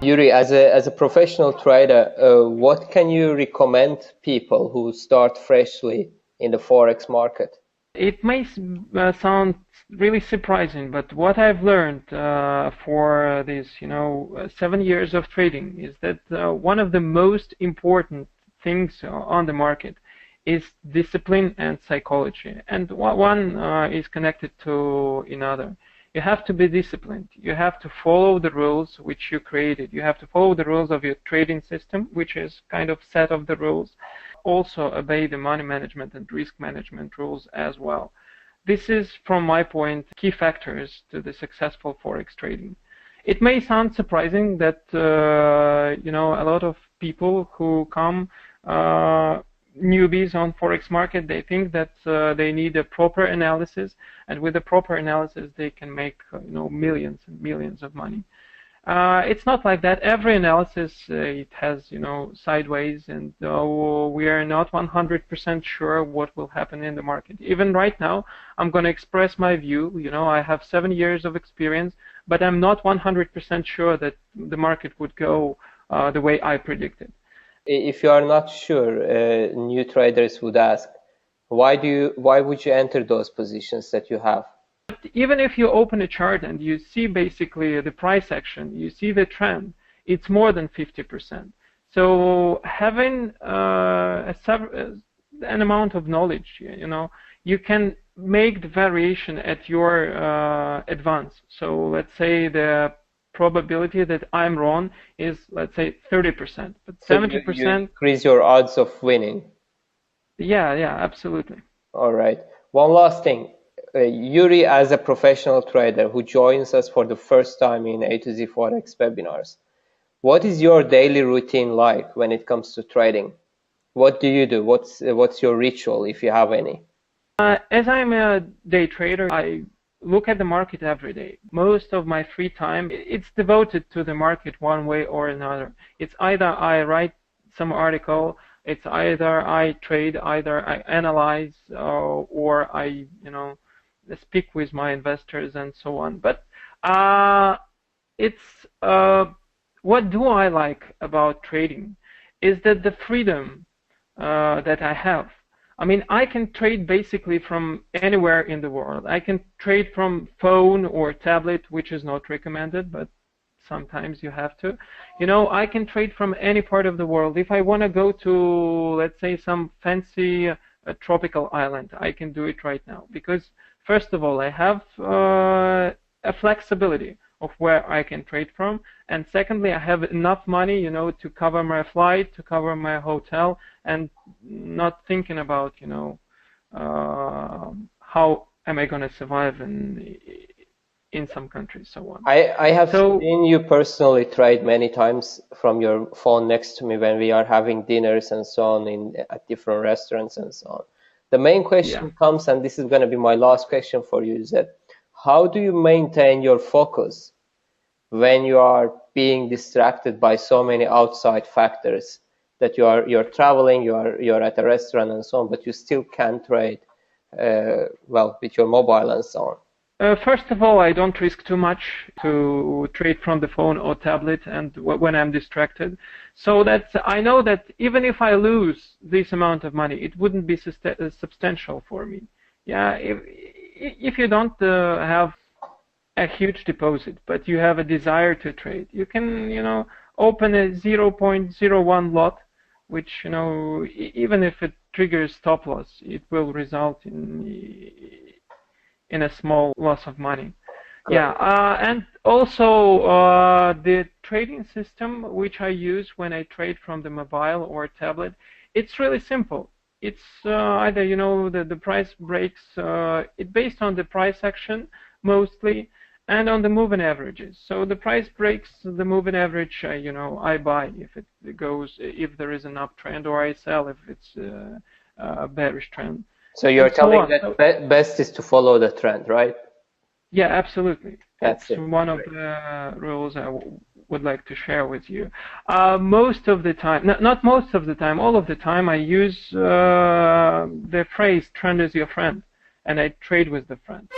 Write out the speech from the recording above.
Yury, as a professional trader, what can you recommend people who start freshly in the Forex market? It may sound really surprising, but what I've learned for these, 7 years of trading is that one of the most important things on the market is discipline and psychology, and one is connected to another. You have to be disciplined. You have to follow the rules which you created. You have to follow the rules of your trading system, which is kind of set of the rules. Also obey the money management and risk management rules as well. This is, from my point, key factors to the successful Forex trading. It may sound surprising that, a lot of people who come newbies on Forex market, they think that they need a proper analysis, and with a proper analysis they can make millions and millions of money. It's not like that. Every analysis it has sideways, and we are not 100% sure what will happen in the market. Even right now, I'm going to express my view. I have 7 years of experience, but I'm not 100% sure that the market would go the way I predicted. If you are not sure, new traders would ask, why would you enter those positions that you have? Even if you open a chart and you see basically the price action, you see the trend, it's more than 50%. So having an amount of knowledge, you can make the variation at your advance. So let's say the probability that I'm wrong is, let's say, 30%, but 70%. You increase your odds of winning. Yeah, absolutely. All right. One last thing. Yury, as a professional trader who joins us for the first time in A to Z Forex webinars, what is your daily routine like when it comes to trading? What do you do? What's your ritual, if you have any? As I'm a day trader, I look at the market every day. Most of my free time, it's devoted to the market one way or another. It's either I write some article, it's either I trade, either I analyze, or I, speak with my investors and so on. But what do I like about trading is that the freedom that I have. I mean, I can trade basically from anywhere in the world. I can trade from phone or tablet, which is not recommended, but sometimes you have to. I can trade from any part of the world. If I want to go to, let's say, some fancy tropical island, I can do it right now. Because, first of all, I have a flexibility of where I can trade from, and secondly, I have enough money, to cover my flight, to cover my hotel, and not thinking about, how am I going to survive in some countries, so on. I have seen you personally trade many times from your phone next to me when we are having dinners and so on at different restaurants and so on. The main question comes, and this is going to be my last question for you, is that how do you maintain your focus when you are being distracted by so many outside factors, that you're traveling, you're at a restaurant and so on, but you still can't trade with your mobile and so on? First of all, I don't risk too much to trade from the phone or tablet, and when I'm distracted. So that I know that even if I lose this amount of money, it wouldn't be substantial for me. Yeah, if you don't have a huge deposit, but you have a desire to trade, you can, open a 0.01 lot, which, even if it triggers stop loss, it will result in a small loss of money. Correct. Yeah, and also the trading system which I use when I trade from the mobile or tablet, it's really simple. It's either, the price breaks, it's based on the price action mostly, and on the moving averages. So the price breaks the moving average, I buy if it goes, if there is an uptrend, or I sell if it's a bearish trend. So you're telling that best is to follow the trend, right? Yeah, absolutely. That's one of the rules I would like to share with you. Most of the time, not most of the time, all of the time, I use the phrase "trend is your friend," and I trade with the friend.